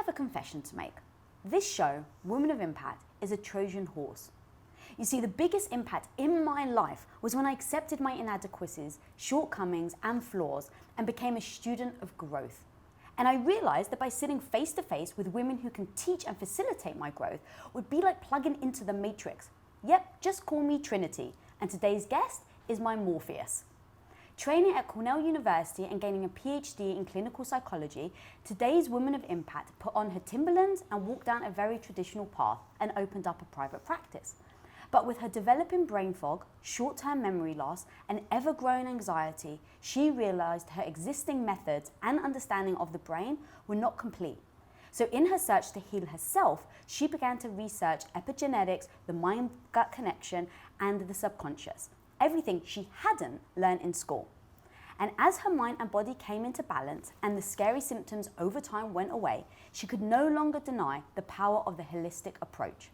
have a confession to make. This show, Women of Impact, is a Trojan horse. You see, the biggest impact in my life was when I accepted my inadequacies, shortcomings, and flaws and became a student of growth. And I realized that by sitting face to face with women who can teach and facilitate my growth would be like plugging into the Matrix. Yep, just call me Trinity. And today's guest is my Morpheus. Training at Cornell University and gaining a PhD in clinical psychology, today's Woman of Impact put on her Timberlands and walked down a very traditional path and opened up a private practice. But with her developing brain fog, short-term memory loss, and ever-growing anxiety, she realized her existing methods and understanding of the brain were not complete. So in her search to heal herself, she began to research epigenetics, the mind-gut connection, and the subconscious. Everything she hadn't learned in school. And as her mind and body came into balance and the scary symptoms over time went away, she could no longer deny the power of the holistic approach.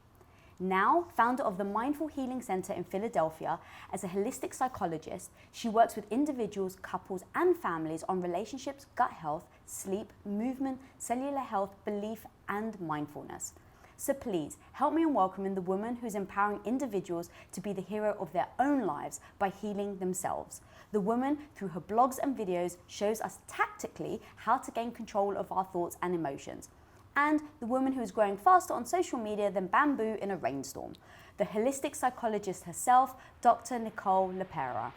Now, founder of the Mindful Healing Center in Philadelphia, as a holistic psychologist, she works with individuals, couples, and families on relationships, gut health, sleep, movement, cellular health, belief, and mindfulness. So please, help me in welcoming the woman who's empowering individuals to be the hero of their own lives by healing themselves. The woman, through her blogs and videos, shows us tactically how to gain control of our thoughts and emotions. And the woman who is growing faster on social media than bamboo in a rainstorm, the holistic psychologist herself, Dr. Nicole LePera.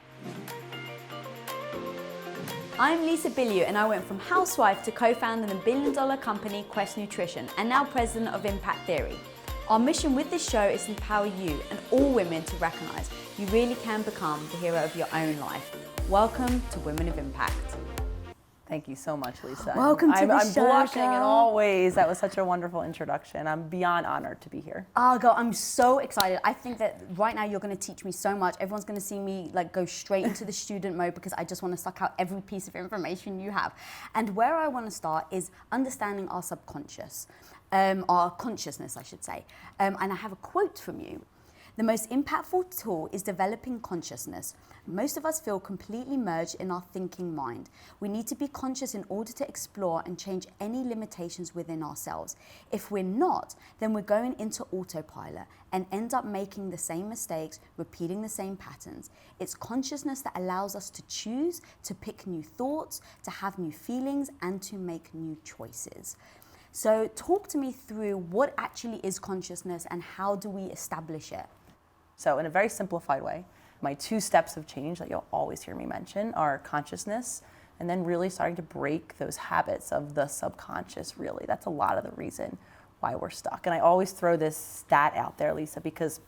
I'm Lisa Bilyeu, and I went from housewife to co-founding the billion-dollar company Quest Nutrition and now president of Impact Theory. Our mission with this show is to empower you and all women to recognize you really can become the hero of your own life. Welcome to Women of Impact. Thank you so much, Lisa. Welcome to the I'm show, blushing in girl. all ways. That was such a wonderful introduction. I'm beyond honored to be here. Oh, girl, I'm so excited. I think that right now you're going to teach me so much. Everyone's going to see me like go straight into the student mode because I just want to suck out every piece of information you have. And where I want to start is understanding our subconscious, our consciousness, I should say. And I have a quote from you. The most impactful tool is developing consciousness. Most of us feel completely merged in our thinking mind. We need to be conscious in order to explore and change any limitations within ourselves. If we're not, then we're going into autopilot and end up making the same mistakes, repeating the same patterns. It's consciousness that allows us to choose, to pick new thoughts, to have new feelings, and to make new choices. So talk to me through what actually is consciousness and how do we establish it? So in a very simplified way, my 2 steps of change that you'll always hear me mention are consciousness and then really starting to break those habits of the subconscious, really. That's a lot of the reason why we're stuck. And I always throw this stat out there, Lisa, because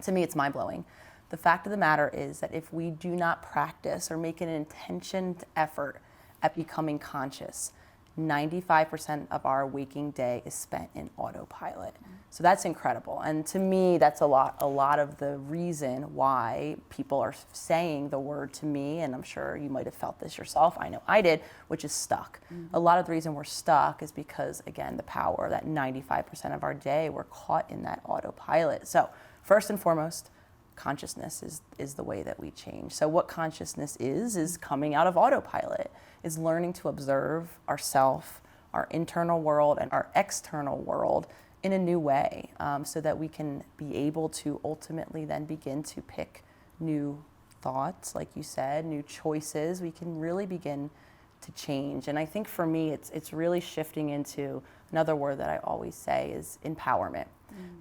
to me it's mind-blowing. The fact of the matter is that if we do not practice or make an intentioned effort at becoming conscious, 95% of our waking day is spent in autopilot. So that's incredible. And to me, that's a lot of the reason why people are saying the word to me, and I'm sure you might have felt this yourself, I know I did, which is stuck. A lot of the reason we're stuck is because, again, the power, that 95% of our day, we're caught in that autopilot. So first and foremost, consciousness is the way that we change. So what consciousness is coming out of autopilot, is learning to observe ourself, our internal world, and our external world in a new way, so that we can be able to ultimately then begin to pick new thoughts, like you said, new choices. We can really begin to change. And I think for me, it's really shifting into another word that I always say is empowerment,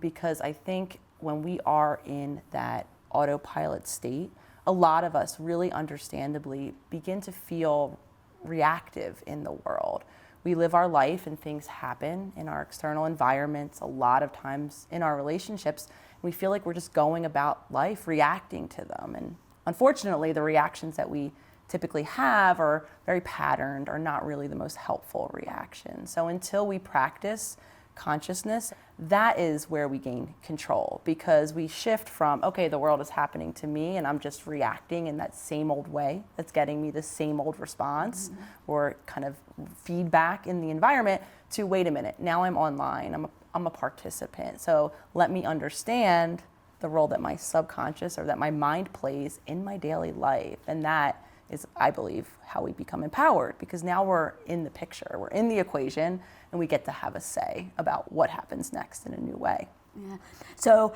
because I think when we are in that autopilot state, a lot of us really understandably begin to feel reactive in the world. We live our life and things happen in our external environments, a lot of times in our relationships. We feel like we're just going about life reacting to them. And unfortunately, the reactions that we typically have are very patterned, are not really the most helpful reactions. So until we practice consciousness, that is where we gain control, because we shift from, okay, the world is happening to me and I'm just reacting in that same old way that's getting me the same old response or kind of feedback in the environment, to wait a minute, now I'm online, I'm a participant. So let me understand the role that my subconscious or that my mind plays in my daily life. And that is, I believe, how we become empowered, because now we're in the picture, we're in the equation, and we get to have a say about what happens next in a new way. Yeah. So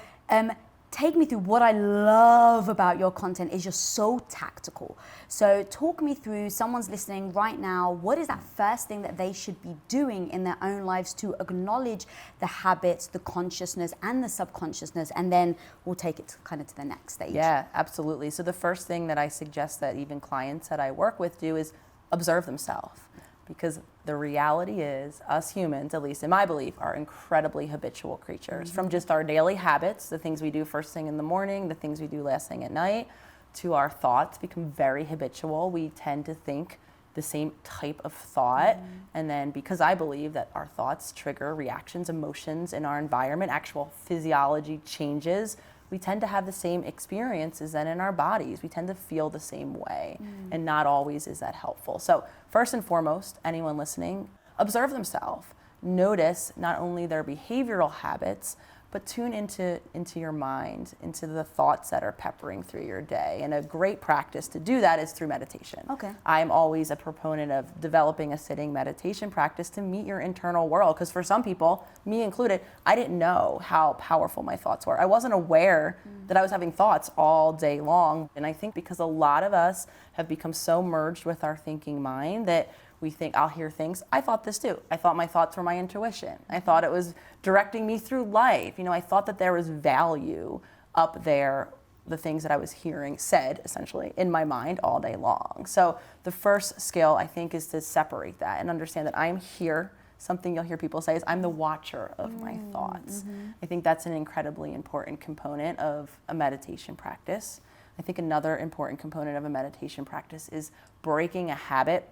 take me through what I love about your content is you're so tactical. So talk me through, someone's listening right now, what is that first thing that they should be doing in their own lives to acknowledge the habits, the consciousness and the subconsciousness, and then we'll take it kind of to the next stage. Yeah, absolutely. So the first thing that I suggest that even clients that I work with do is observe themselves. Because the reality is, us humans, at least in my belief, are incredibly habitual creatures. From just our daily habits, the things we do first thing in the morning, the things we do last thing at night, to our thoughts become very habitual. We tend to think the same type of thought. And then because I believe that our thoughts trigger reactions, emotions in our environment, actual physiology changes, we tend to have the same experiences then in our bodies. We tend to feel the same way, and not always is that helpful. So first and foremost, anyone listening, observe themselves. Notice not only their behavioral habits, but tune into your mind, into the thoughts that are peppering through your day. And a great practice to do that is through meditation. Okay. I'm always a proponent of developing a sitting meditation practice to meet your internal world. Because for some people, me included, I didn't know how powerful my thoughts were. I wasn't aware that I was having thoughts all day long. And I think because a lot of us have become so merged with our thinking mind that we think, I'll hear things. I thought this too. I thought my thoughts were my intuition. I thought it was directing me through life. I thought that there was value up there, the things that I was hearing said, essentially, in my mind all day long. So the first skill, I think, is to separate that and understand that I'm here. Something you'll hear people say is, I'm the watcher of my thoughts. I think that's an incredibly important component of a meditation practice. I think another important component of a meditation practice is breaking a habit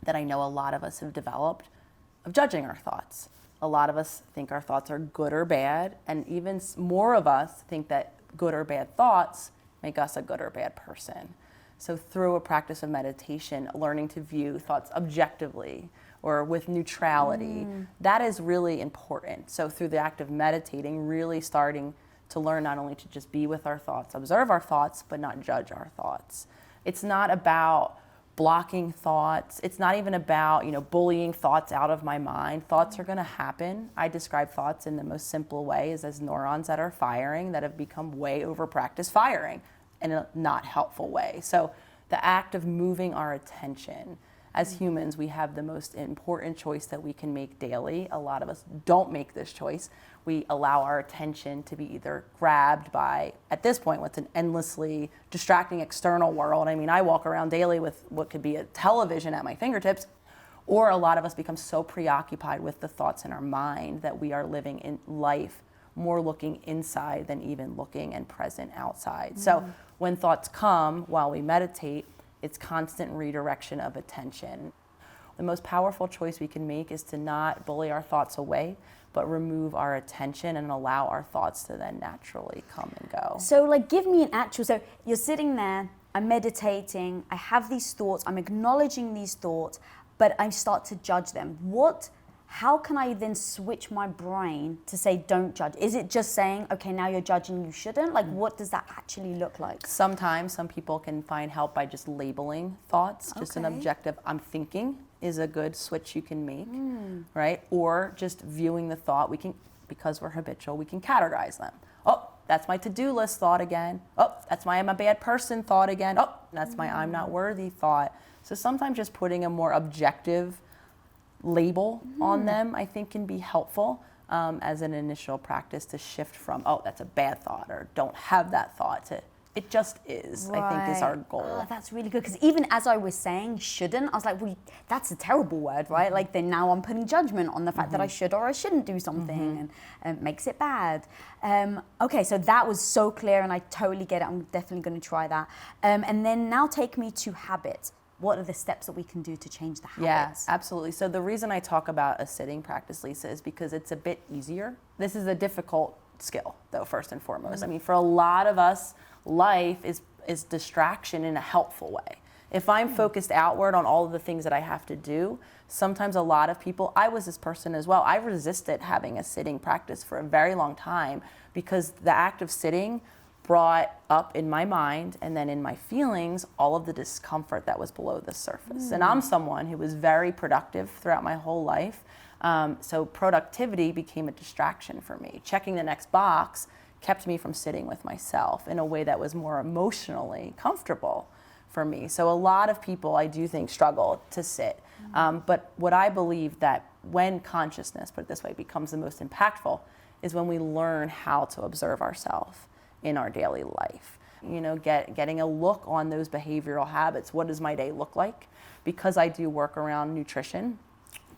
that I know a lot of us have developed of judging our thoughts. A lot of us think our thoughts are good or bad, and even more of us think that good or bad thoughts make us a good or bad person. So through a practice of meditation, learning to view thoughts objectively or with neutrality, that is really important. So through the act of meditating, really starting to learn not only to just be with our thoughts, observe our thoughts, but not judge our thoughts. It's not about blocking thoughts. It's not even about, bullying thoughts out of my mind. Thoughts are going to happen. I describe thoughts in the most simple way as neurons that are firing that have become way over practiced firing in a not helpful way. So the act of moving our attention. As humans, we have the most important choice that we can make daily. A lot of us don't make this choice. We allow our attention to be either grabbed by, at this point, what's an endlessly distracting external world. I walk around daily with what could be a television at my fingertips, or a lot of us become so preoccupied with the thoughts in our mind that we are living in life more looking inside than even looking and present outside. So when thoughts come while we meditate, it's constant redirection of attention. The most powerful choice we can make is to not bully our thoughts away, but remove our attention and allow our thoughts to then naturally come and go. So give me an actual, so you're sitting there, I'm meditating, I have these thoughts, I'm acknowledging these thoughts, but I start to judge them. How can I then switch my brain to say, don't judge? Is it just saying, okay, now you're judging, you shouldn't? What does that actually look like? Sometimes some people can find help by just labeling thoughts. Just an objective, I'm thinking, is a good switch you can make, right? Or just viewing the thought, because we're habitual, we can categorize them. Oh, that's my to-do list thought again. Oh, that's my I'm a bad person thought again. Oh, that's my I'm not worthy thought. So sometimes just putting a more objective label on them, I think, can be helpful as an initial practice to shift from, oh, that's a bad thought, or don't have that thought, to it just is, I think, is our goal. Oh, that's really good, because even as I was saying shouldn't, I was like, well, that's a terrible word, right? Then now I'm putting judgment on the fact that I should or I shouldn't do something, and it makes it bad. Okay, so that was so clear, and I totally get it. I'm definitely going to try that. And then now take me to habits. What are the steps that we can do to change the habits? Yeah, absolutely. So the reason I talk about a sitting practice, Lisa, is because it's a bit easier. This is a difficult skill, though, first and foremost. For a lot of us, life is distraction in a helpful way. If I'm focused outward on all of the things that I have to do, sometimes a lot of people, I was this person as well, I resisted having a sitting practice for a very long time because the act of sitting brought up in my mind and then in my feelings all of the discomfort that was below the surface. And I'm someone who was very productive throughout my whole life. So productivity became a distraction for me. Checking the next box kept me from sitting with myself in a way that was more emotionally comfortable for me. So a lot of people, I do think, struggle to sit. But what I believe that when consciousness, put it this way, becomes the most impactful is when we learn how to observe ourselves in our daily life. You know, getting a look on those behavioral habits. What does my day look like? Because I do work around nutrition,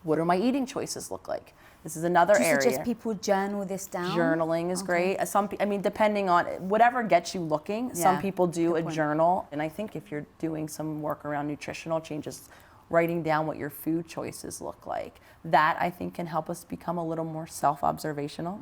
what do my eating choices look like? This is another area. Do you suggest people journal this down? Journaling is great. Depending on whatever gets you looking, some people do a journal. And I think if you're doing some work around nutritional changes, writing down what your food choices look like, that I think can help us become a little more self-observational.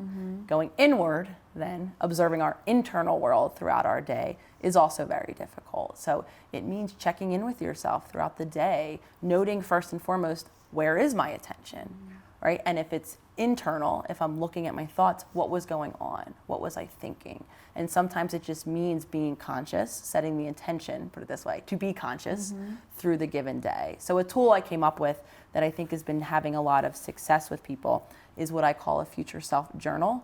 Going inward, then observing our internal world throughout our day is also very difficult. So it means checking in with yourself throughout the day, noting first and foremost, where is my attention, right? And if it's internal, if I'm looking at my thoughts, what was going on? What was I thinking? And sometimes it just means being conscious, setting the intention, put it this way, to be conscious through the given day. So a tool I came up with that I think has been having a lot of success with people is what I call a future self journal.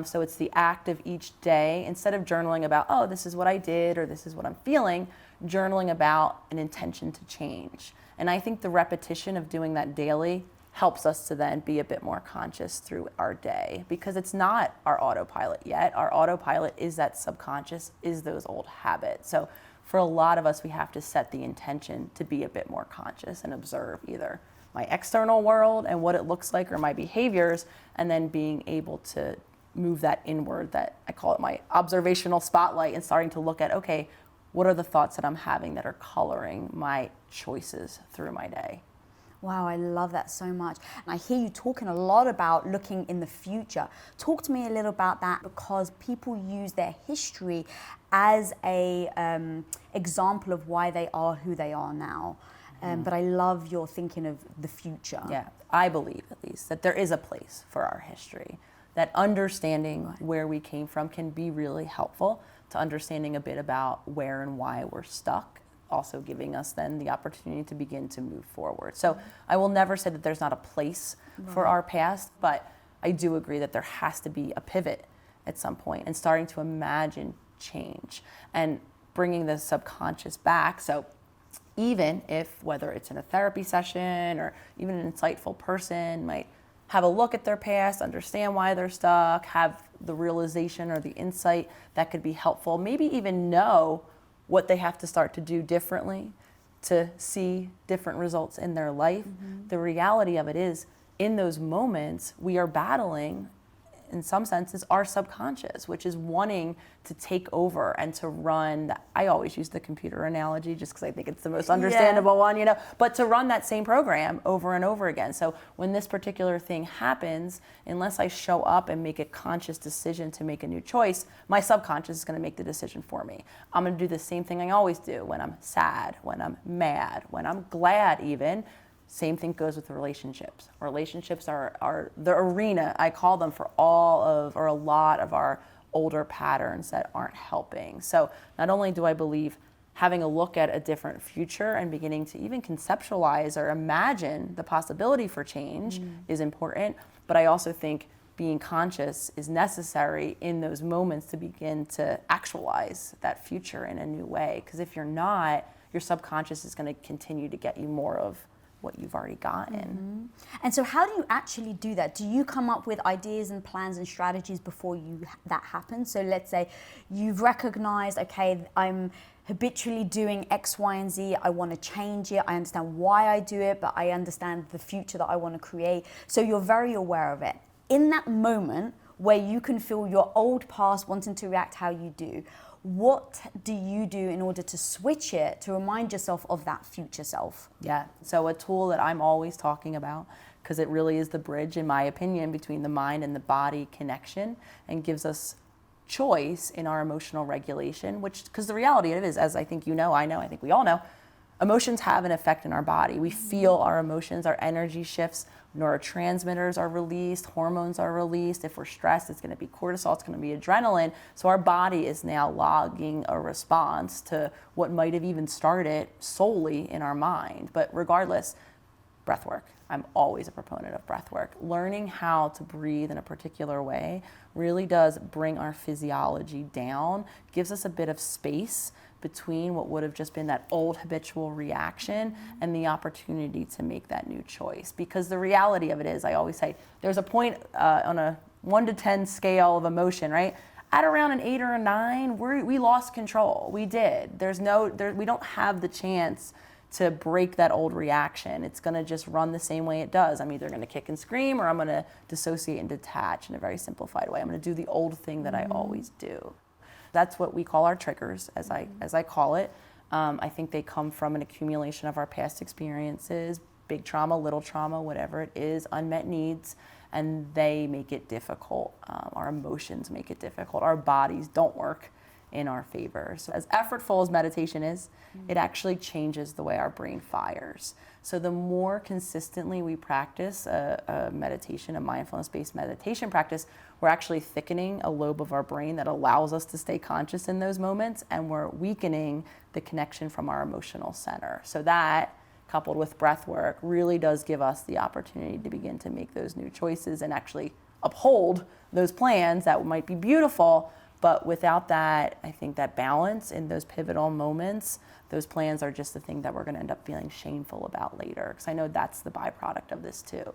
So it's the act of each day, instead of journaling about, oh, this is what I did or this is what I'm feeling, journaling about an intention to change. And I think the repetition of doing that daily helps us to then be a bit more conscious through our day, because it's not our autopilot yet. Our autopilot is that subconscious, is those old habits. So for a lot of us, we have to set the intention to be a bit more conscious and observe either my external world and what it looks like or my behaviors, and then being able to move that inward, that I call it my observational spotlight, and starting to look at, okay, what are the thoughts that I'm having that are coloring my choices through my day? Wow, I love that so much. And I hear you talking a lot about looking in the future. Talk to me a little about that, because people use their history as a example of why they are who they are now. But I love your thinking of the future. Yeah, I believe at least that there is a place for our history, that understanding where we came from can be really helpful to understanding a bit about where and why we're stuck, also giving us then the opportunity to begin to move forward. So I will never say that there's not a place for our past, but I do agree that there has to be a pivot at some point and starting to imagine change and bringing the subconscious back. So even if, whether it's in a therapy session or even an insightful person might have a look at their past, understand why they're stuck, have the realization or the insight that could be helpful, maybe even know what they have to start to do differently to see different results in their life. The reality of it is, in those moments, we are battling, in some senses, our subconscious, which is wanting to take over and to run. I always use the computer analogy just because I think it's the most understandable one, you know, but to run that same program over and over again. So when this particular thing happens, unless I show up and make a conscious decision to make a new choice, my subconscious is going to make the decision for me. I'm going to do the same thing I always do when I'm sad, when I'm mad, when I'm glad even. Same thing goes with relationships. Relationships are the arena, I call them, for all of, or a lot of our older patterns that aren't helping. So not only do I believe having a look at a different future and beginning to even conceptualize or imagine the possibility for change is important, but I also think being conscious is necessary in those moments to begin to actualize that future in a new way. Because if you're not, your subconscious is going to continue to get you more of what you've already gotten. And so how do you actually do that? Do you come up with ideas and plans and strategies before that happens? So let's say you've recognized, okay, I'm habitually doing X, Y, and Z. I want to change it. I understand why I do it, but I understand the future that I want to create. So you're very aware of it. In that moment where you can feel your old past wanting to react how you do, what do you do in order to switch it, to remind yourself of that future self? Yeah, so a tool that I'm always talking about, because it really is the bridge, in my opinion, between the mind and the body connection, and gives us choice in our emotional regulation, which, because the reality of it is, as I think you know, I think we all know, emotions have an effect in our body. We feel our emotions, our energy shifts, neurotransmitters are released, hormones are released. If we're stressed, it's going to be cortisol, it's going to be adrenaline. So our body is now logging a response to what might have even started solely in our mind. But regardless, breath work. I'm always a proponent of breath work. Learning how to breathe in a particular way really does bring our physiology down, gives us a bit of space between what would have just been that old habitual reaction and the opportunity to make that new choice. Because the reality of it is, I always say, there's a point on a 1 to 10 scale of emotion, right? At around an 8 or a 9, we lost control. We did. We don't have the chance to break that old reaction. It's gonna just run the same way it does. I'm either gonna kick and scream, or I'm gonna dissociate and detach in a very simplified way. I'm gonna do the old thing that I always do. That's what we call our triggers, as I call it. I think they come from an accumulation of our past experiences, big trauma, little trauma, whatever it is, unmet needs, and they make it difficult. Our emotions make it difficult. Our bodies don't work in our favor. So as effortful as meditation is, it actually changes the way our brain fires. So the more consistently we practice a meditation, a mindfulness-based meditation practice, we're actually thickening a lobe of our brain that allows us to stay conscious in those moments, and we're weakening the connection from our emotional center. So that, coupled with breath work, really does give us the opportunity to begin to make those new choices and actually uphold those plans that might be beautiful. But without that, I think that balance in those pivotal moments, those plans are just the thing that we're going to end up feeling shameful about later. Because I know that's the byproduct of this too,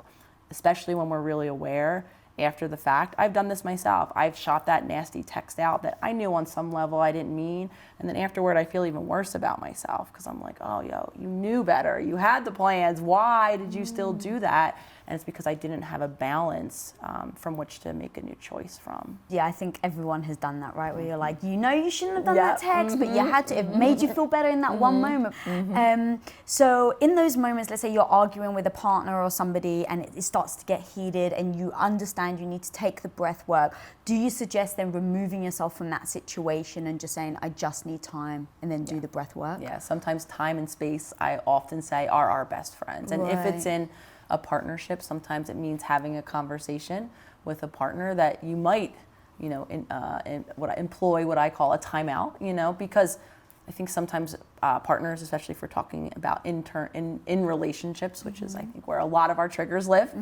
especially when we're really aware after the fact. I've done this myself. I've shot that nasty text out that I knew on some level I didn't mean. And then afterward, I feel even worse about myself because I'm like, oh, you knew better. You had the plans. Why did you still do that? And it's because I didn't have a balance from which to make a new choice from. Yeah, I think everyone has done that, right? Where you're like, you shouldn't have done that text, but you had to. It made you feel better in that one moment. So in those moments, let's say you're arguing with a partner or somebody and it starts to get heated and you understand you need to take the breath work. Do you suggest then removing yourself from that situation and just saying, I just need time, and then do the breath work? Yeah, sometimes time and space, I often say, are our best friends. And if it's in a partnership, sometimes it means having a conversation with a partner that you might, employ what I call a timeout, because I think sometimes partners, especially if we're talking about in relationships, which is I think where a lot of our triggers live,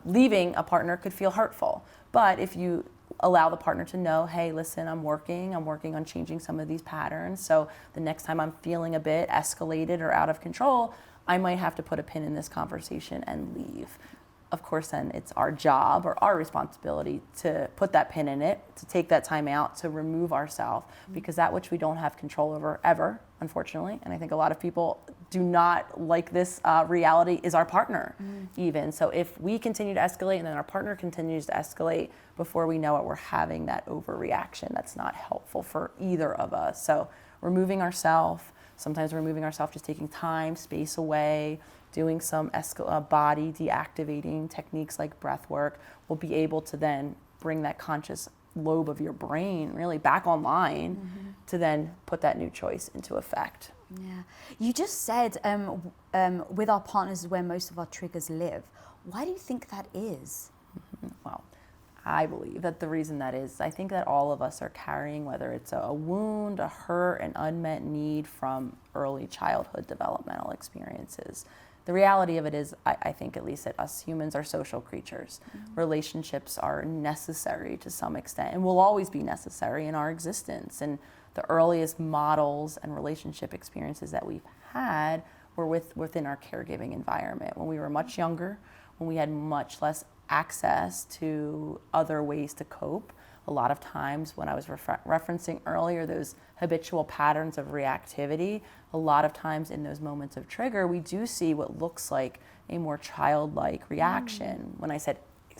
leaving a partner could feel hurtful. But if you allow the partner to know, hey, listen, I'm working on changing some of these patterns. So the next time I'm feeling a bit escalated or out of control, I might have to put a pin in this conversation and leave. Of course, then it's our job or our responsibility to put that pin in it, to take that time out, to remove ourselves, because that which we don't have control over ever, unfortunately, and I think a lot of people do not like this reality, is our partner even. So if we continue to escalate and then our partner continues to escalate, before we know it, we're having that overreaction that's not helpful for either of us. So removing ourselves, sometimes removing ourselves, just taking time, space away, doing some body deactivating techniques like breath work, will be able to then bring that conscious lobe of your brain really back online to then put that new choice into effect. Yeah. You just said with our partners is where most of our triggers live. Why do you think that is? Well, I believe that the reason that is, I think that all of us are carrying, whether it's a wound, a hurt, an unmet need from early childhood developmental experiences. The reality of it is, I think at least that us humans are social creatures. Relationships are necessary to some extent and will always be necessary in our existence. And the earliest models and relationship experiences that we've had were within our caregiving environment. When we were much younger, when we had much less access to other ways to cope. A lot of times when I was referencing earlier those habitual patterns of reactivity, a lot of times in those moments of trigger, we do see what looks like a more childlike reaction. When I said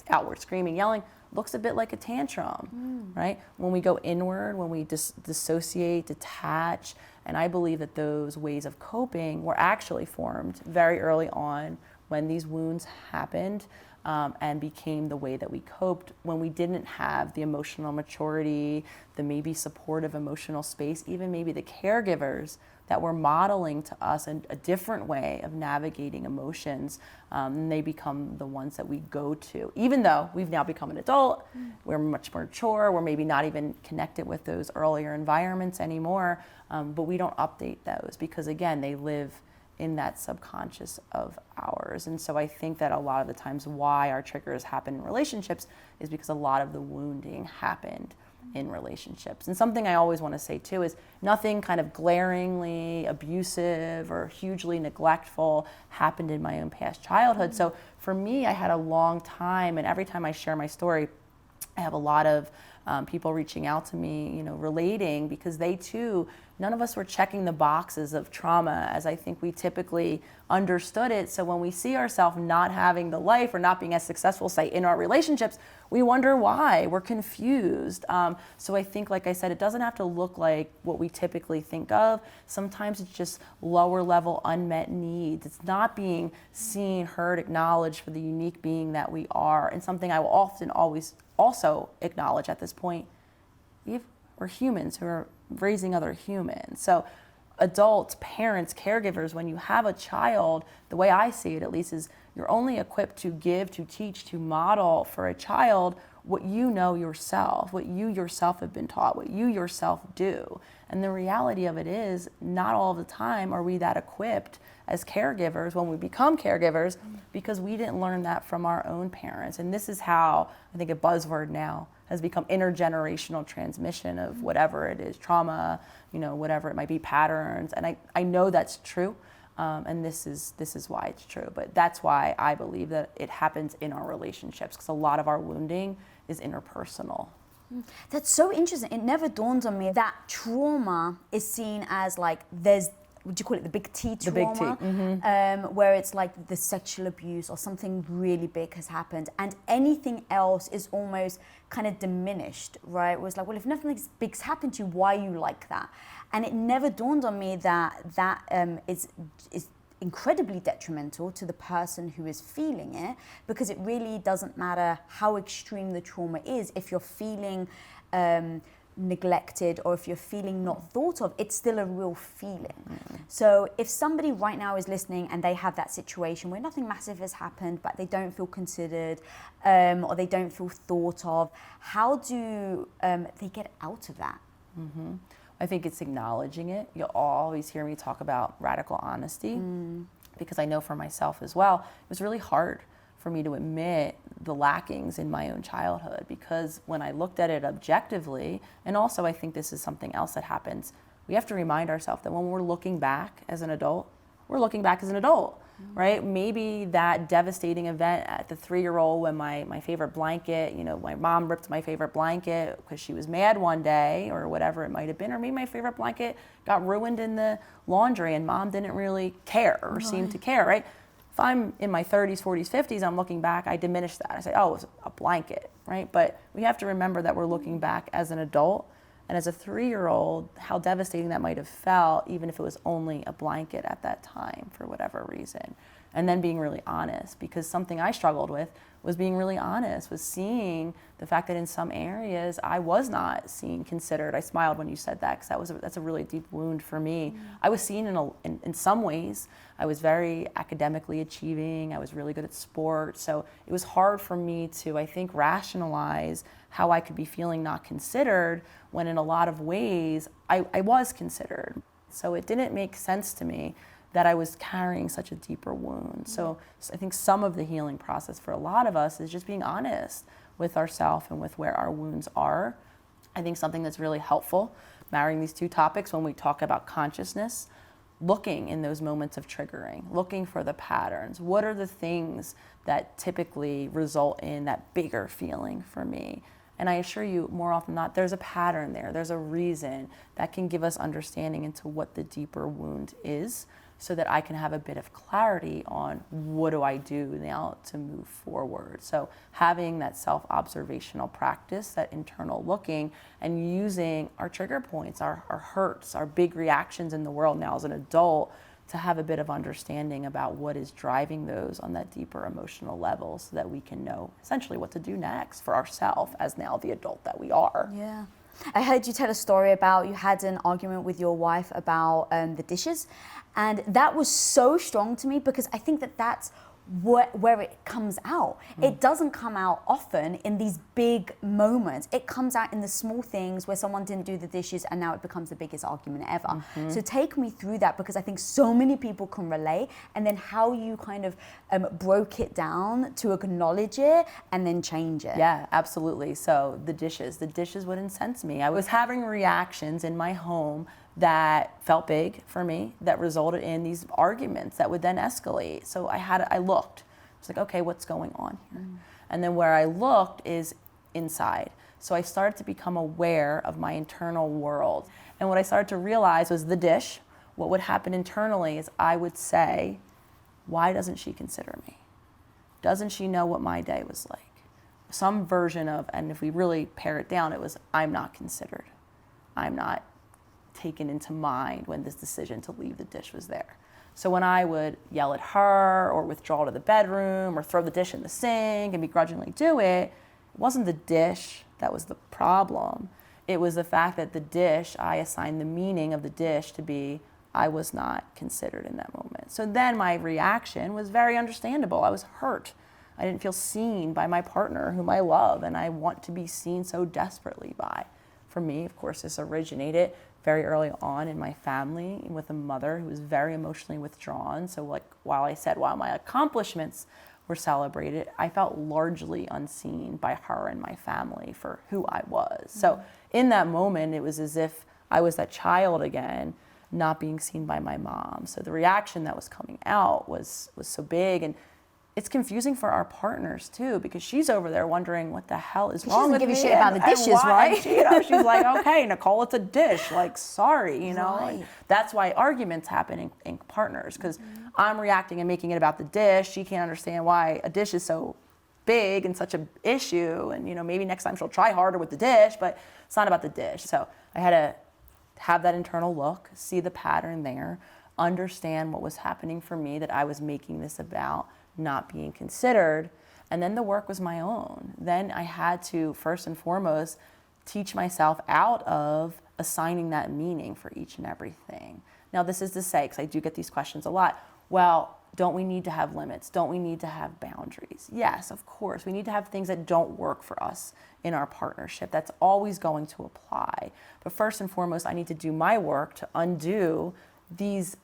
outward screaming, yelling, looks a bit like a tantrum, right? When we go inward, when we dissociate, detach, and I believe that those ways of coping were actually formed very early on when these wounds happened. and became the way that we coped when we didn't have the emotional maturity, the maybe supportive emotional space, even maybe the caregivers that were modeling to us a different way of navigating emotions. And they become the ones that we go to. Even though we've now become an adult, we're much more mature, we're maybe not even connected with those earlier environments anymore, but we don't update those because, again, they live in that subconscious of ours. And so I think that a lot of the times why our triggers happen in relationships is because a lot of the wounding happened in relationships. And something I always want to say too is nothing kind of glaringly abusive or hugely neglectful happened in my own past childhood. So for me, I had a long time, and every time I share my story, I have a lot of people reaching out to me, relating, because they too, none of us were checking the boxes of trauma as I think we typically understood it. So when we see ourselves not having the life or not being as successful, say, in our relationships, we wonder why. We're confused. So I think, like I said, it doesn't have to look like what we typically think of. Sometimes it's just lower level unmet needs. It's not being seen, heard, acknowledged for the unique being that we are. And something I will often always also acknowledge at this point, we're humans who are raising other humans. So adults, parents, caregivers, when you have a child, the way I see it at least is you're only equipped to give, to teach, to model for a child what you know yourself, what you yourself have been taught, what you yourself do. And the reality of it is not all the time are we that equipped as caregivers when we become caregivers because we didn't learn that from our own parents. And this is how I think a buzzword now has become intergenerational transmission of whatever it is, trauma, whatever it might be, patterns. And I know that's true. And this is why it's true. But that's why I believe that it happens in our relationships, because a lot of our wounding is interpersonal. That's so interesting. It never dawned on me that trauma is seen as like there's, would you call it the big T trauma? The big T. Mm-hmm. Where it's like the sexual abuse or something really big has happened, and anything else is almost kind of diminished, right? It was like, well, if nothing big's happened to you, why are you like that? And it never dawned on me that is incredibly detrimental to the person who is feeling it, because it really doesn't matter how extreme the trauma is. If you're feeling neglected or if you're feeling not thought of, it's still a real feeling. So if somebody right now is listening and they have that situation where nothing massive has happened but they don't feel considered or they don't feel thought of, how do they get out of that? I think it's acknowledging it. You'll always hear me talk about radical honesty because I know for myself as well, it was really hard for me to admit the lackings in my own childhood, because when I looked at it objectively, and also I think this is something else that happens, we have to remind ourselves that when we're looking back as an adult, we're looking back as an adult, right? Maybe that devastating event at the 3-year-old when my favorite blanket, my mom ripped my favorite blanket because she was mad one day or whatever it might have been, or maybe my favorite blanket got ruined in the laundry and mom didn't really care or seem to care, right? If I'm in my 30s, 40s, 50s, I'm looking back, I diminish that. I say, oh, it was a blanket, right? But we have to remember that we're looking back as an adult. And as a 3-year-old, how devastating that might have felt, even if it was only a blanket at that time for whatever reason. And then being really honest, because something I struggled with was being really honest, was seeing the fact that in some areas I was not seen, considered. I smiled when you said that, because that's a really deep wound for me. I was seen in some ways. I was very academically achieving. I was really good at sports. So it was hard for me to, I think, rationalize how I could be feeling not considered when in a lot of ways I was considered. So it didn't make sense to me that I was carrying such a deeper wound. So I think some of the healing process for a lot of us is just being honest with ourselves and with where our wounds are. I think something that's really helpful, marrying these two topics when we talk about consciousness, looking in those moments of triggering, looking for the patterns. What are the things that typically result in that bigger feeling for me? And I assure you, more often than not, there's a pattern there. There's a reason that can give us understanding into what the deeper wound is, so that I can have a bit of clarity on what do I do now to move forward. So having that self-observational practice, that internal looking, and using our trigger points, our hurts, our big reactions in the world now as an adult to have a bit of understanding about what is driving those on that deeper emotional level so that we can know essentially what to do next for ourselves as now the adult that we are. Yeah. I heard you tell a story about you had an argument with your wife about the dishes, and that was so strong to me because I think that that's where it comes out. It doesn't come out often in these big moments. It comes out in the small things where someone didn't do the dishes and now it becomes the biggest argument ever. So take me through that, because I think so many people can relate, and then how you kind of broke it down to acknowledge it and then change it. Yeah, absolutely. So the dishes would incense me. I was having reactions in my home that felt big for me, that resulted in these arguments that would then escalate. So I looked. It's like, okay, what's going on here? And then where I looked is inside. So I started to become aware of my internal world. And what I started to realize was the dish. What would happen internally is I would say, why doesn't she consider me? Doesn't she know what my day was like? Some version of, and if we really pare it down, it was, I'm not considered. I'm not taken into mind when this decision to leave the dish was there. So when I would yell at her or withdraw to the bedroom or throw the dish in the sink and begrudgingly do it, it wasn't the dish that was the problem. It was the fact that the dish, I assigned the meaning of the dish to be, I was not considered in that moment. So then my reaction was very understandable. I was hurt. I didn't feel seen by my partner, whom I love and I want to be seen so desperately by. For me, of course, this originated very early on in my family with a mother who was very emotionally withdrawn. So like while my accomplishments were celebrated, I felt largely unseen by her and my family for who I was. So in that moment, it was as if I was that child again, not being seen by my mom. So the reaction that was coming out was so big, and it's confusing for our partners too, because she's over there wondering what the hell is wrong with me. She doesn't give a shit about the dishes, right? And she's like, okay, Nicole, it's a dish. Like, sorry, Right. And that's why arguments happen in partners, because I'm reacting and making it about the dish. She can't understand why a dish is so big and such an issue. And, maybe next time she'll try harder with the dish, but it's not about the dish. So I had to have that internal look, see the pattern there, understand what was happening for me, that I was making this about not being considered, and then the work was my own. Then I had to, first and foremost, teach myself out of assigning that meaning for each and everything. Now, this is to say, because I do get these questions a lot, well, don't we need to have limits? Don't we need to have boundaries? Yes, of course. We need to have things that don't work for us in our partnership. That's always going to apply. But first and foremost, I need to do my work to undo these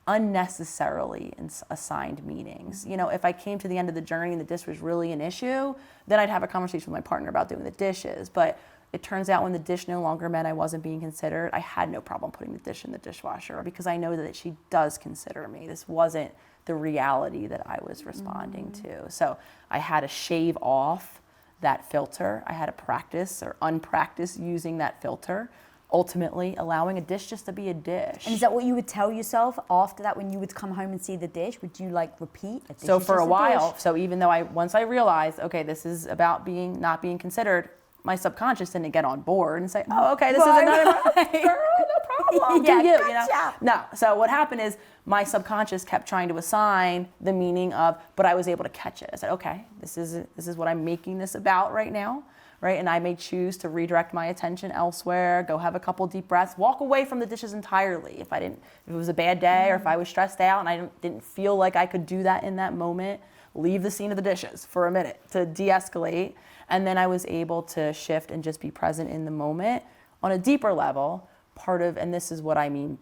unnecessarily assigned meanings. If I came to the end of the journey and the dish was really an issue, then I'd have a conversation with my partner about doing the dishes. But it turns out when the dish no longer meant I wasn't being considered, I had no problem putting the dish in the dishwasher, because I know that she does consider me. This wasn't the reality that I was responding to. So I had to shave off that filter. I had to practice or unpractice using that filter, ultimately allowing a dish just to be a dish. And is that what you would tell yourself after that when you would come home and see the dish? Would you repeat? A dish so is for just a while, dish? so even though once I realized, okay, this is about not being considered, my subconscious didn't get on board and say, oh, okay, this is another girl, no problem. Yeah, do you, gotcha. No. So what happened is my subconscious kept trying to assign the meaning of, but I was able to catch it. I said, okay, this is what I'm making this about right now. Right, and I may choose to redirect my attention elsewhere, go have a couple deep breaths, walk away from the dishes entirely if it was a bad day or if I was stressed out and I didn't feel like I could do that in that moment, leave the scene of the dishes for a minute to de-escalate, and then I was able to shift and just be present in the moment on a deeper level. And this is what I mean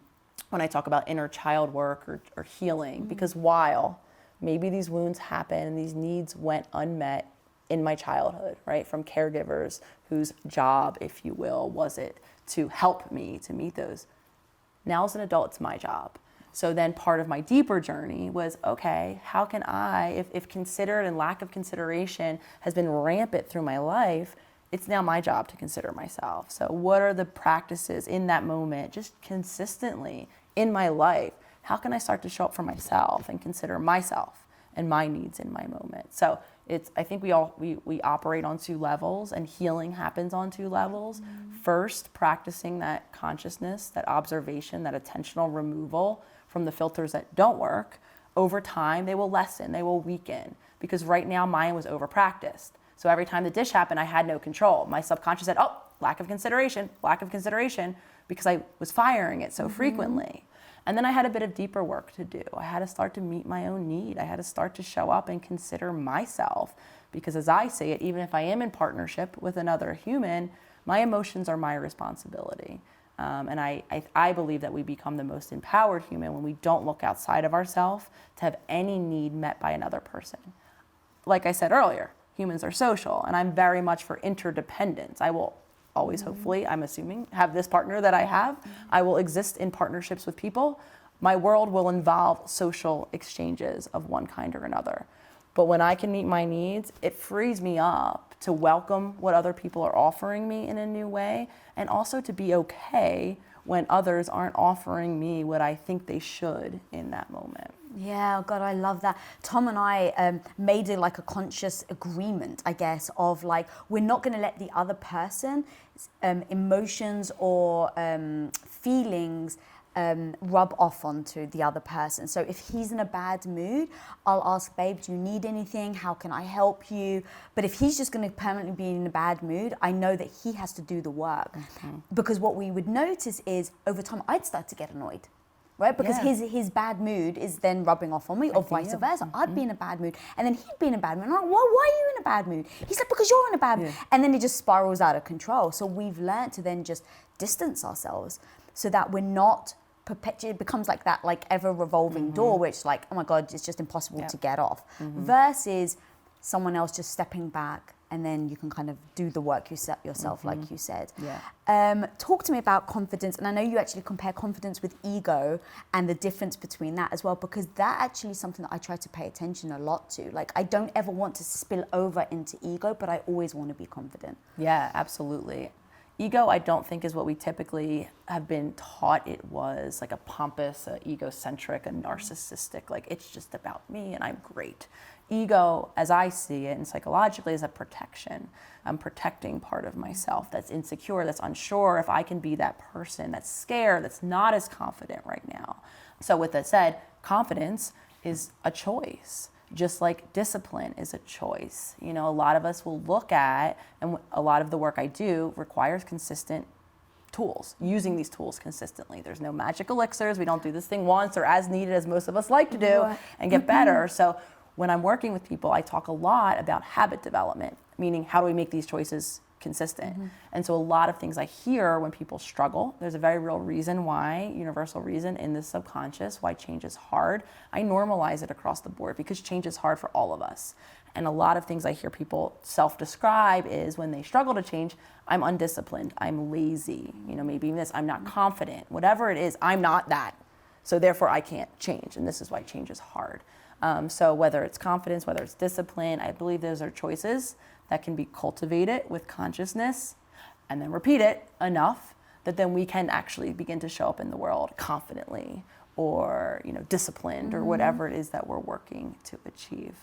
when I talk about inner child work or healing, because while maybe these wounds happen and these needs went unmet in my childhood, right, from caregivers whose job, if you will, was it to help me to meet those. Now as an adult, it's my job. So then part of my deeper journey was, okay, how can I, if considered and lack of consideration has been rampant through my life, it's now my job to consider myself. So what are the practices in that moment, just consistently in my life? How can I start to show up for myself and consider myself and my needs in my moment? So I think we operate on two levels, and healing happens on two levels. First, practicing that consciousness, that observation, that attentional removal from the filters that don't work, over time they will lessen, they will weaken, because right now mine was over practiced. So every time the dish happened, I had no control. My subconscious said, oh, lack of consideration, because I was firing it so frequently. And then I had a bit of deeper work to do. I had to start to meet my own need. I had to start to show up and consider myself, because as I say it, even if I am in partnership with another human, my emotions are my responsibility. And I believe that we become the most empowered human when we don't look outside of ourselves to have any need met by another person. Like I said earlier, humans are social, and I'm very much for interdependence. I will always, hopefully, I'm assuming, have this partner that I have. I will exist in partnerships with people. My world will involve social exchanges of one kind or another. But when I can meet my needs, it frees me up to welcome what other people are offering me in a new way, and also to be okay when others aren't offering me what I think they should in that moment. Yeah, God, I love that. Tom and I made a conscious agreement, I guess, of we're not going to let the other person emotions or feelings rub off onto the other person. So if he's in a bad mood, I'll ask, babe, do you need anything? How can I help you? But if he's just going to permanently be in a bad mood, I know that he has to do the work. Because what we would notice is over time, I'd start to get annoyed. Right? Because his bad mood is then rubbing off on me, or vice versa. I'd be in a bad mood, and then he'd be in a bad mood. And I'm like, why are you in a bad mood? He's like, because you're in a bad mood. And then it just spirals out of control. So we've learned to then just distance ourselves so that we're not it becomes like that ever revolving door, which oh my God, it's just impossible to get off. Versus someone else just stepping back, and then you can kind of do the work yourself, like you said. Talk to me about confidence, and I know you actually compare confidence with ego and the difference between that as well, because that actually is something that I try to pay attention a lot to. I don't ever want to spill over into ego, but I always want to be confident. Yeah, absolutely. Ego, I don't think, is what we typically have been taught it was, a pompous, egocentric, a narcissistic, it's just about me and I'm great. Ego, as I see it, and psychologically, is a protection. I'm protecting part of myself that's insecure, that's unsure if I can be that person that's scared, that's not as confident right now. So with that said, confidence is a choice. Just like discipline is a choice. A lot of us will look at, and a lot of the work I do requires consistent tools, using these tools consistently. There's no magic elixirs. We don't do this thing once or as needed as most of us like to do and get better. So when I'm working with people, I talk a lot about habit development, meaning how do we make these choices consistent? And so a lot of things I hear when people struggle, there's a very real reason why, universal reason in the subconscious, why change is hard. I normalize it across the board because change is hard for all of us. And a lot of things I hear people self-describe is when they struggle to change, I'm undisciplined, I'm lazy, maybe even this, I'm not confident, whatever it is, I'm not that. So therefore I can't change, and this is why change is hard. So whether it's confidence, whether it's discipline, I believe those are choices that can be cultivated with consciousness and then repeat it enough that then we can actually begin to show up in the world confidently or disciplined or whatever it is that we're working to achieve.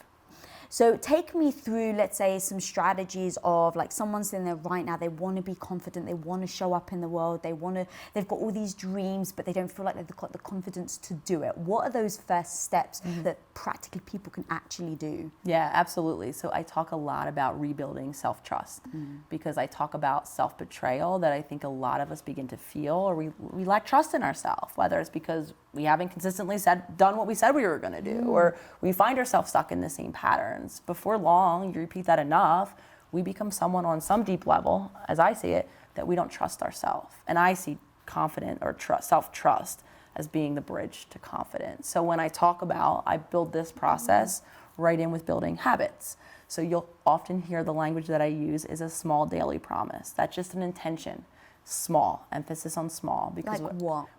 So take me through, let's say, some strategies of someone's in there right now, they want to be confident, they want to show up in the world, they've got all these dreams, but they don't feel like they've got the confidence to do it. What are those first steps that practically people can actually do? Yeah, absolutely. So I talk a lot about rebuilding self-trust because I talk about self-betrayal that I think a lot of us begin to feel, or we lack trust in ourselves, whether it's because we haven't consistently done what we said we were going to do, or we find ourselves stuck in the same patterns. Before long, you repeat that enough, we become someone on some deep level, as I see it, that we don't trust ourselves. And I see confident or self-trust as being the bridge to confidence. So when I talk about, I build this process right in with building habits. So you'll often hear the language that I use is a small daily promise. That's just an intention. Small, emphasis on small. Because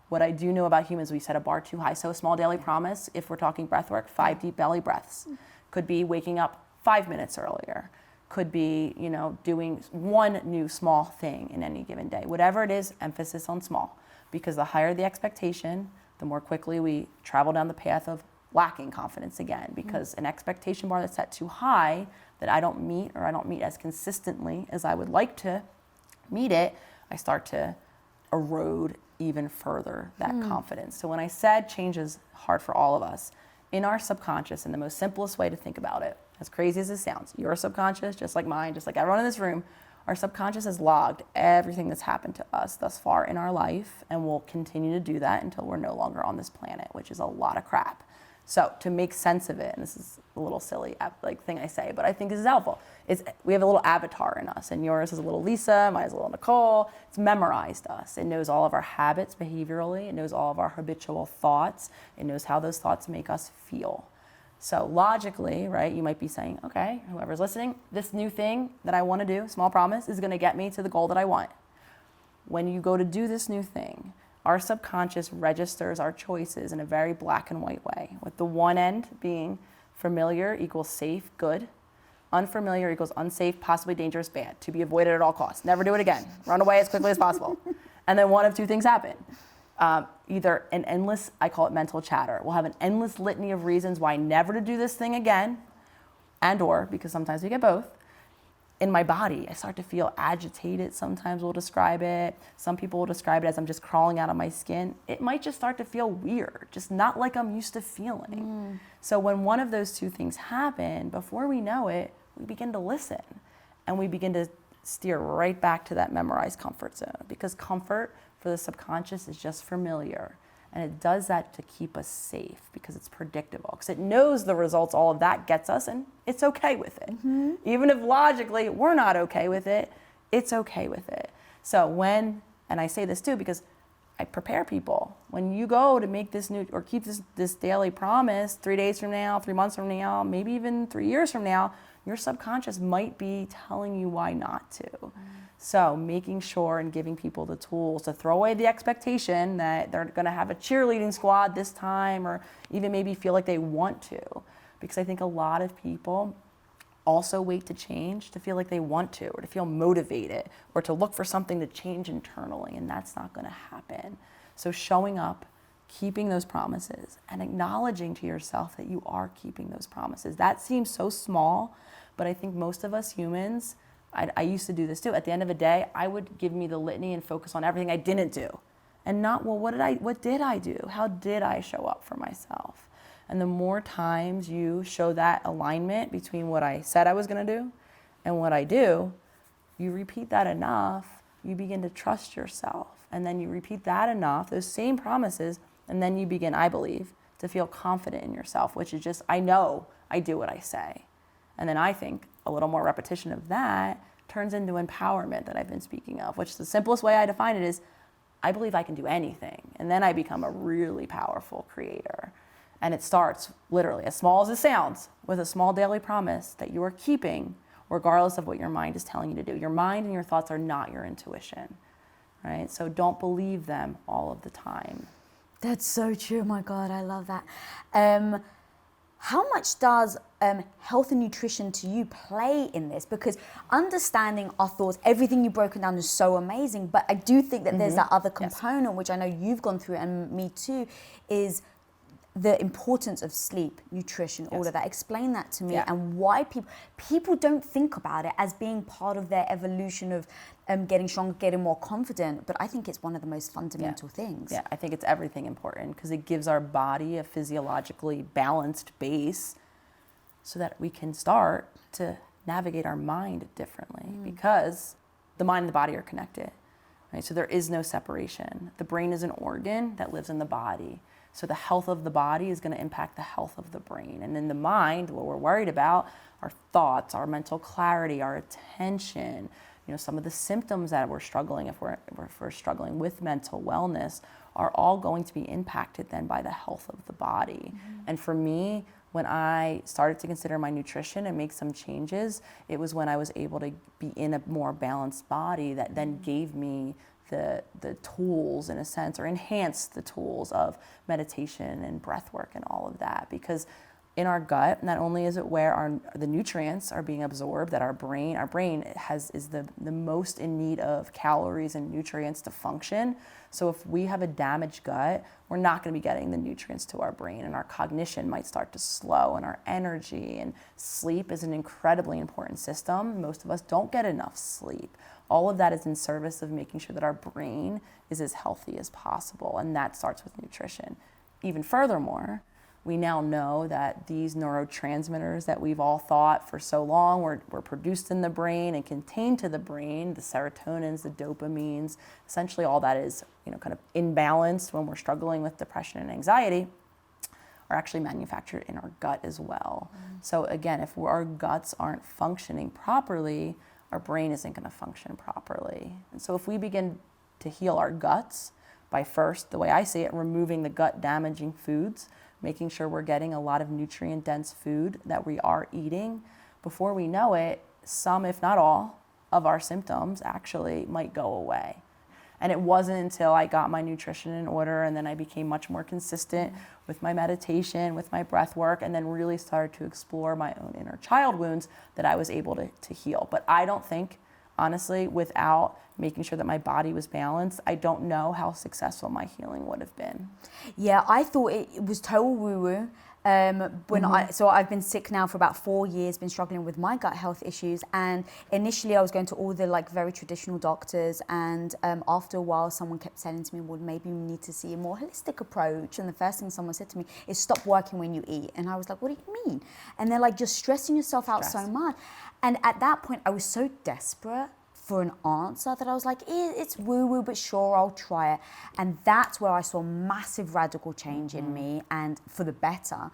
what I do know about humans, we set a bar too high. So a small daily promise, if we're talking breath work, 5 deep belly breaths. Could be waking up 5 minutes earlier. Could be, doing one new small thing in any given day. Whatever it is, emphasis on small. Because the higher the expectation, the more quickly we travel down the path of lacking confidence again. Because an expectation bar that's set too high that I don't meet, or I don't meet as consistently as I would like to meet it, I start to erode even further that confidence. So when I said change is hard for all of us, in our subconscious, in the most simplest way to think about it, as crazy as it sounds, your subconscious, just like mine, just like everyone in this room, our subconscious has logged everything that's happened to us thus far in our life, and will continue to do that until we're no longer on this planet, which is a lot of crap. So to make sense of it, and this is a little silly thing I say, but I think this is helpful, we have a little avatar in us, and yours is a little Lisa, mine is a little Nicole. It's memorized us. It knows all of our habits behaviorally. It knows all of our habitual thoughts. It knows how those thoughts make us feel. So logically, right, you might be saying, okay, whoever's listening, this new thing that I want to do, small promise, is going to get me to the goal that I want. When you go to do this new thing, our subconscious registers our choices in a very black and white way, with the one end being familiar equals safe, good. Unfamiliar equals unsafe, possibly dangerous, bad, to be avoided at all costs. Never do it again. Run away as quickly as possible. And then one of two things happen. Either an endless, I call it mental chatter. We'll have an endless litany of reasons why never to do this thing again, and or, because sometimes we get both, in my body, I start to feel agitated. Sometimes we'll describe it. Some people will describe it as I'm just crawling out of my skin. It might just start to feel weird, just not like I'm used to feeling. So when one of those two things happen, before we know it, we begin to listen, and we begin to steer right back to that memorized comfort zone, because comfort for the subconscious is just familiar. And it does that to keep us safe, because it's predictable, because it knows the results all of that gets us, and it's okay with it. Even if logically we're not okay with it, it's okay with it. So and I say this too because I prepare people, when you go to make this new, or keep this daily promise 3 days from now, 3 months from now, maybe even 3 years from now, your subconscious might be telling you why not to. So making sure and giving people the tools to throw away the expectation that they're going to have a cheerleading squad this time, or even maybe feel like they want to. Because I think a lot of people also wait to change to feel like they want to, or to feel motivated, or to look for something to change internally, and that's not going to happen. So showing up, keeping those promises, and acknowledging to yourself that you are keeping those promises. That seems so small, but I think most of us humans, I used to do this too. At the end of a day, I would give me the litany and focus on everything I didn't do, and not, well, what did I do? How did I show up for myself? And the more times you show that alignment between what I said I was going to do and what I do, you repeat that enough, you begin to trust yourself. And then you repeat that enough, those same promises, and then you begin, I believe, to feel confident in yourself, which is just, I know I do what I say. And then I think a little more repetition of that turns into empowerment that I've been speaking of, which the simplest way I define it is, I believe I can do anything. And then I become a really powerful creator. And it starts literally, as small as it sounds, with a small daily promise that you are keeping regardless of what your mind is telling you to do. Your mind and your thoughts are not your intuition, right? So don't believe them all of the time. That's so true. My God, I love that. How much does health and nutrition to you play in this? Because understanding our thoughts, everything you've broken down is so amazing, but I do think that there's that other component, which I know you've gone through, and me too, is the importance of sleep, nutrition, all of that. Explain that to me, and why people don't think about it as being part of their evolution of getting stronger, getting more confident. But I think it's one of the most fundamental things. Yeah, I think it's everything important, because it gives our body a physiologically balanced base so that we can start to navigate our mind differently, because the mind and the body are connected, right? So there is no separation. The brain is an organ that lives in the body. So the health of the body is going to impact the health of the brain. And in the mind, what we're worried about, our thoughts, our mental clarity, our attention, some of the symptoms that we're struggling, if we're struggling with mental wellness, are all going to be impacted then by the health of the body. And for me, when I started to consider my nutrition and make some changes, it was when I was able to be in a more balanced body that then gave me the tools, in a sense, or enhance the tools of meditation and breath work and all of that. Because in our gut, not only is it where the nutrients are being absorbed, that our brain is the most in need of calories and nutrients to function. So if we have a damaged gut, we're not going to be getting the nutrients to our brain, and our cognition might start to slow, and our energy and sleep is an incredibly important system. Most of us don't get enough sleep. All of that is in service of making sure that our brain is as healthy as possible, and that starts with nutrition. Even furthermore, we now know that these neurotransmitters that we've all thought for so long were produced in the brain and contained to the brain, the serotonins, the dopamines, essentially all that is, kind of imbalanced when we're struggling with depression and anxiety, are actually manufactured in our gut as well. So again, if our guts aren't functioning properly, our brain isn't going to function properly. And so if we begin to heal our guts by first, the way I see it, removing the gut damaging foods, making sure we're getting a lot of nutrient-dense food that we are eating, before we know it, some, if not all, of our symptoms actually might go away. And it wasn't until I got my nutrition in order and then I became much more consistent with my meditation, with my breath work, and then really started to explore my own inner child wounds that I was able to heal. But I don't think, honestly, without making sure that my body was balanced, I don't know how successful my healing would have been. Yeah, I thought it was total woo-woo. So I've been sick now for about 4 years, been struggling with my gut health issues. And initially I was going to all the very traditional doctors. And after a while, someone kept saying to me, well, maybe we need to see a more holistic approach. And the first thing someone said to me is stop working when you eat. And I was like, what do you mean? And they're like, just stressing yourself out so much. And at that point, I was so desperate for an answer that I was like, it's woo-woo, but sure, I'll try it. And that's where I saw massive radical change in me, and for the better.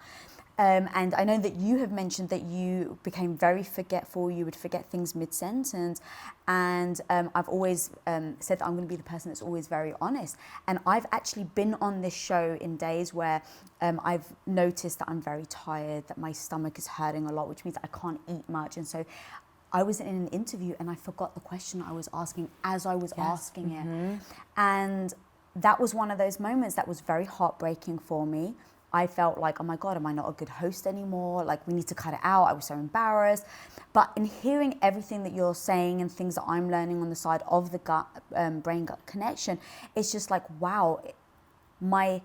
And I know that you have mentioned that you became very forgetful, you would forget things mid-sentence. And I've always said that I'm going to be the person that's always very honest. And I've actually been on this show in days where I've noticed that I'm very tired, that my stomach is hurting a lot, which means I can't eat much. And so I was in an interview and I forgot the question I was asking as I was asking it. And that was one of those moments that was very heartbreaking for me. I felt like, oh my God, am I not a good host anymore? Like, we need to cut it out. I was so embarrassed. But in hearing everything that you're saying and things that I'm learning on the side of the gut, brain-gut connection, it's just like, wow, my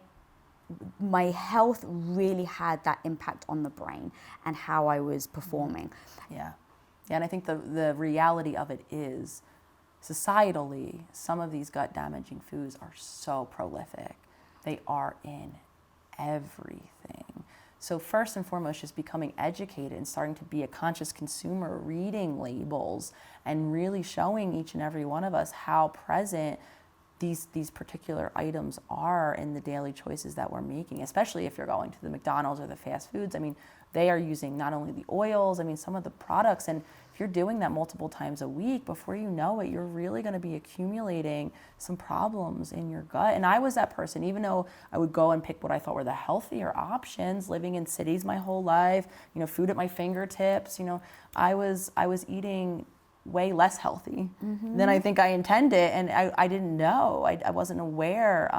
health really had that impact on the brain and how I was performing. Yeah, and I think the reality of it is, societally, some of these gut damaging foods are so prolific. They are in everything. So first and foremost, just becoming educated and starting to be a conscious consumer, reading labels and really showing each and every one of us how present these particular items are in the daily choices that we're making, especially if you're going to the McDonald's or the fast foods. I mean, they are using not only the oils, some of the products, and if you're doing that multiple times a week, before you know it, you're really going to be accumulating some problems in your gut. And I was that person, even though I would go and pick what I thought were the healthier options, living in cities my whole life, food at my fingertips, I was eating way less healthy than I think I intended, and I didn't know, I wasn't aware.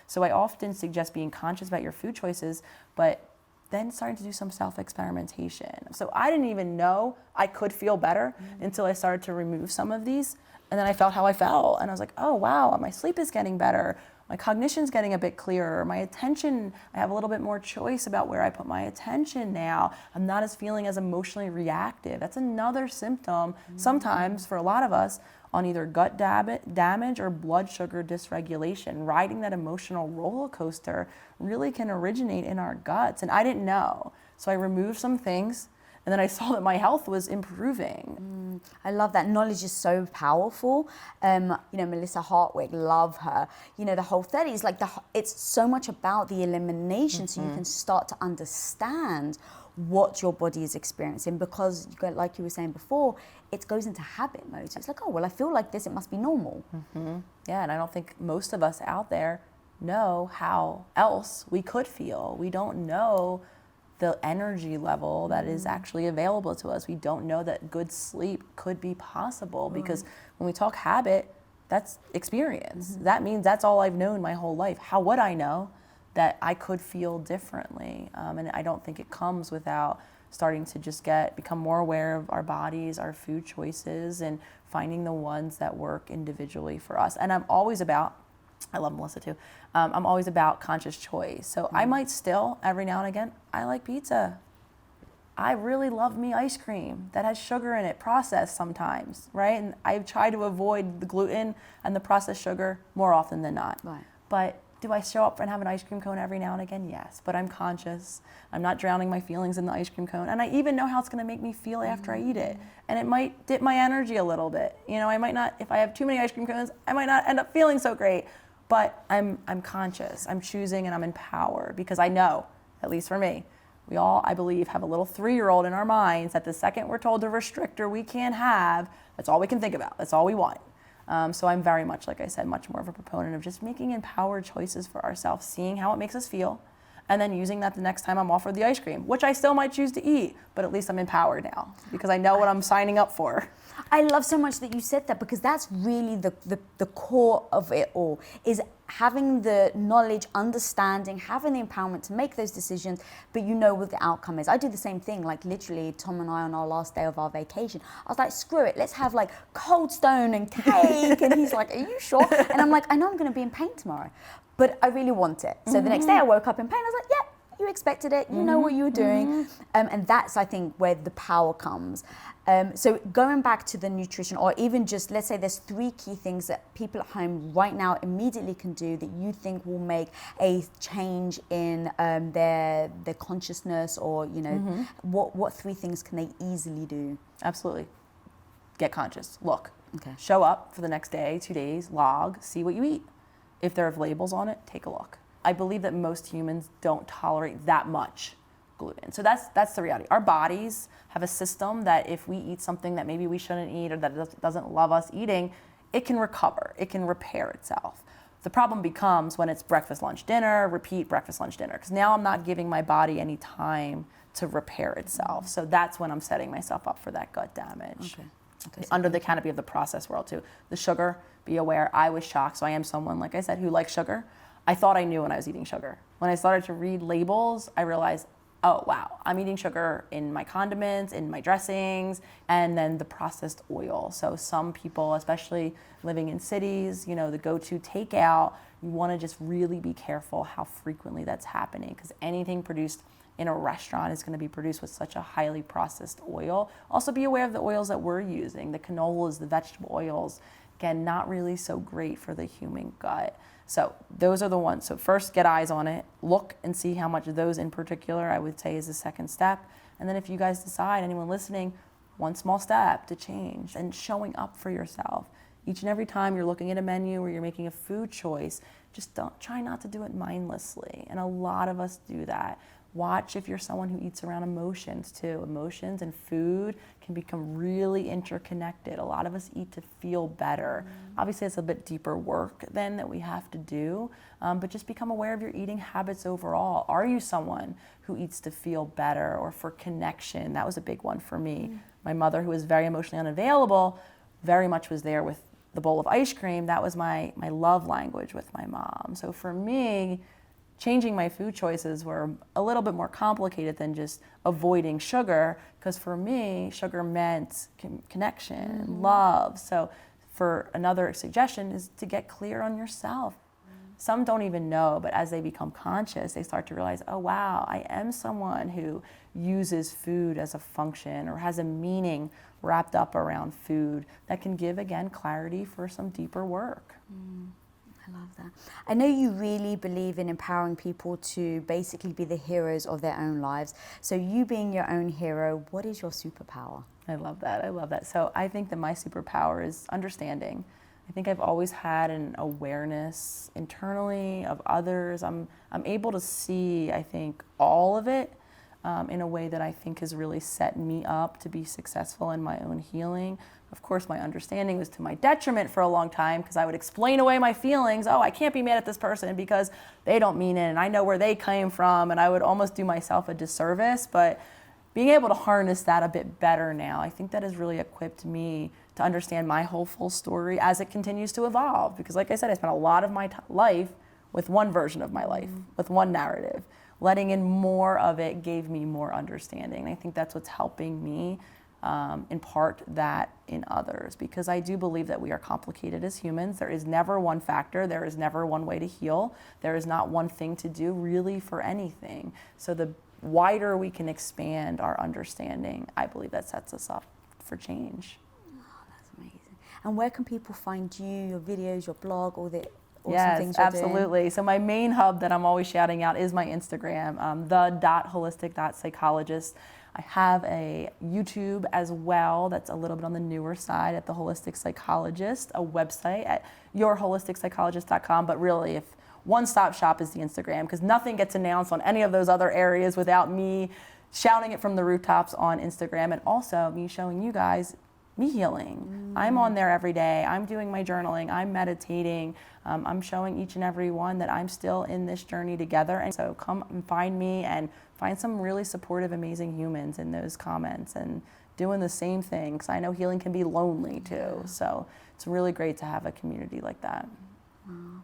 So I often suggest being conscious about your food choices, but then starting to do some self-experimentation. So I didn't even know I could feel better until I started to remove some of these, and then I felt how I felt, and I was like, oh wow, my sleep is getting better, my cognition's getting a bit clearer, my attention, I have a little bit more choice about where I put my attention now. I'm not as feeling as emotionally reactive. That's another symptom, sometimes for a lot of us, on either gut damage or blood sugar dysregulation. Riding that emotional roller coaster really can originate in our guts, and I didn't know. So I removed some things, and then I saw that my health was improving. I love that. Knowledge is so powerful. Melissa Hartwig, love her. The whole 30 is like it's so much about the elimination, so you can start to understand what your body is experiencing, because like you were saying before, it goes into habit mode. So it's like, oh, well, I feel like this, it must be normal. Yeah, and I don't think most of us out there know how else we could feel. We don't know the energy level that is actually available to us. We don't know that good sleep could be possible, because when we talk habit, that's experience. That means that's all I've known my whole life. How would I know that I could feel differently. And I don't think it comes without starting to just become more aware of our bodies, our food choices, and finding the ones that work individually for us. And I'm always about, I love Melissa too, I'm always about conscious choice. So I might still, every now and again, I like pizza. I really love me ice cream that has sugar in it, processed sometimes, right? And I try to avoid the gluten and the processed sugar more often than not. Right. But do I show up and have an ice cream cone every now and again? Yes, but I'm conscious. I'm not drowning my feelings in the ice cream cone. And I even know how it's gonna make me feel after I eat it. And it might dip my energy a little bit. You know, I might not, if I have too many ice cream cones, I might not end up feeling so great. But I'm conscious, I'm choosing, and I'm in power, because I know, at least for me, we all, I believe, have a little 3-year-old in our minds that the second we're told to restrict or we can't have, that's all we can think about, that's all we want. So I'm very much, like I said, much more of a proponent of just making empowered choices for ourselves, seeing how it makes us feel, and then using that the next time I'm offered the ice cream, which I still might choose to eat, but at least I'm empowered now because I know what I'm signing up for. I love so much that you said that, because that's really the core of it all, is having the knowledge, understanding, having the empowerment to make those decisions, but you know what the outcome is. I do the same thing, like literally Tom and I on our last day of our vacation, I was like, screw it, let's have like Cold Stone and cake. And he's like, are you sure? And I'm like, I know I'm going to be in pain tomorrow, but I really want it. So the next day I woke up in pain, I was like, yeah, you expected it, you know what you were doing. And that's, I think, where the power comes. So going back to the nutrition, or even just, let's say there's 3 key things that people at home right now immediately can do that you think will make a change in their consciousness, or, you know, what 3 things can they easily do? Absolutely. Get conscious. Look. Okay. Show up for the next day, 2 days, log, see what you eat. If there are labels on it, take a look. I believe that most humans don't tolerate that much gluten. So that's the reality. Our bodies have a system that if we eat something that maybe we shouldn't eat, or that doesn't love us eating, it can recover, it can repair itself. The problem becomes when it's breakfast, lunch, dinner, repeat breakfast, lunch, dinner, because now I'm not giving my body any time to repair itself. So that's when I'm setting myself up for that gut damage. Okay, under the canopy of the processed world too. The sugar, be aware, I was shocked. So I am someone, like I said, who likes sugar. I thought I knew when I was eating sugar. When I started to read labels, I realized, oh wow, I'm eating sugar in my condiments, in my dressings, and then the processed oil. So some people, especially living in cities, you know, the go-to takeout, you want to just really be careful how frequently that's happening, because anything produced in a restaurant is going to be produced with such a highly processed oil. Also be aware of the oils that we're using, the canolas, the vegetable oils. Again, not really so great for the human gut. So those are the ones. So first, get eyes on it. Look and see how much of those in particular, I would say, is the second step. And then if you guys decide, anyone listening, one small step to change, and showing up for yourself. Each and every time you're looking at a menu or you're making a food choice, just try not to do it mindlessly. And a lot of us do that. Watch if you're someone who eats around emotions too. Emotions and food can become really interconnected. A lot of us eat to feel better. Obviously, it's a bit deeper work then that we have to do, but just become aware of your eating habits overall. Are you someone who eats to feel better or for connection? That was a big one for me. My mother, who was very emotionally unavailable, very much was there with the bowl of ice cream. That was my love language with my mom. So for me, changing my food choices were a little bit more complicated than just avoiding sugar, because for me, sugar meant connection, love. So for another suggestion is to get clear on yourself. Some don't even know, but as they become conscious, they start to realize, oh wow, I am someone who uses food as a function or has a meaning wrapped up around food that can give, again, clarity for some deeper work. I love that. I know you really believe in empowering people to basically be the heroes of their own lives. So you being your own hero, what is your superpower? I love that. I love that. So I think that my superpower is understanding. I think I've always had an awareness internally of others. I'm able to see, I think, all of it in a way that I think has really set me up to be successful in my own healing. Of course, my understanding was to my detriment for a long time, because I would explain away my feelings. Oh, I can't be mad at this person because they don't mean it, and I know where they came from, and I would almost do myself a disservice. But being able to harness that a bit better now, I think that has really equipped me to understand my whole full story as it continues to evolve. Because like I said, I spent a lot of my life with one version of my life, with one narrative. Letting in more of it gave me more understanding. I think that's what's helping me impart that in others, because I do believe that we are complicated as humans. There is never one factor. There is never one way to heal. There is not one thing to do really for anything. So the wider we can expand our understanding, I believe that sets us up for change. Oh, that's amazing. And where can people find you, your videos, your blog, all the awesome yes, things you're absolutely. doing? So my main hub that I'm always shouting out is my Instagram, the.holistic.psychologist. I have a YouTube as well that's a little bit on the newer side at The Holistic Psychologist, a website at yourholisticspsychologist.com, but really if one-stop shop is the Instagram, because nothing gets announced on any of those other areas without me shouting it from the rooftops on Instagram, and also me showing you guys me healing. I'm on there every day. I'm doing my journaling. I'm meditating. I'm showing each and every one that I'm still in this journey together. And so come and find me and find some really supportive, amazing humans in those comments and doing the same thing, because I know healing can be lonely too. So it's really great to have a community like that. Wow.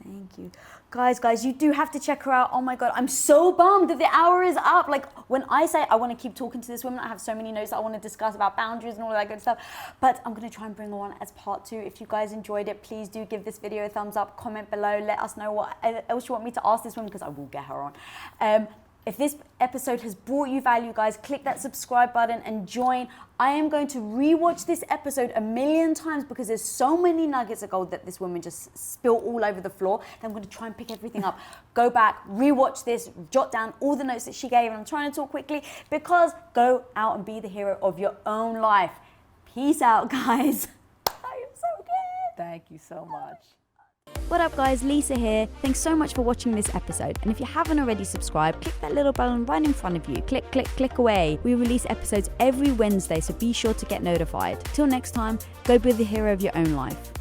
Thank you. Guys, you do have to check her out. Oh my God, I'm so bummed that the hour is up. Like, when I say I want to keep talking to this woman, I have so many notes that I want to discuss about boundaries and all that good stuff. But I'm going to try and bring her on as part 2. If you guys enjoyed it, please do give this video a thumbs up, comment below, let us know what else you want me to ask this woman, because I will get her on. If this episode has brought you value, guys, click that subscribe button and join. I am going to rewatch this episode 1,000,000 times because there's so many nuggets of gold that this woman just spilled all over the floor. I'm going to try and pick everything up. Go back, rewatch this, jot down all the notes that she gave. And I'm trying to talk quickly because go out and be the hero of your own life. Peace out, guys. I am so good. Thank you so much. What up, guys? Lisa here. Thanks so much for watching this episode. And if you haven't already subscribed, click that little button right in front of you. Click, click, click away. We release episodes every Wednesday, so be sure to get notified. Till next time, go be the hero of your own life.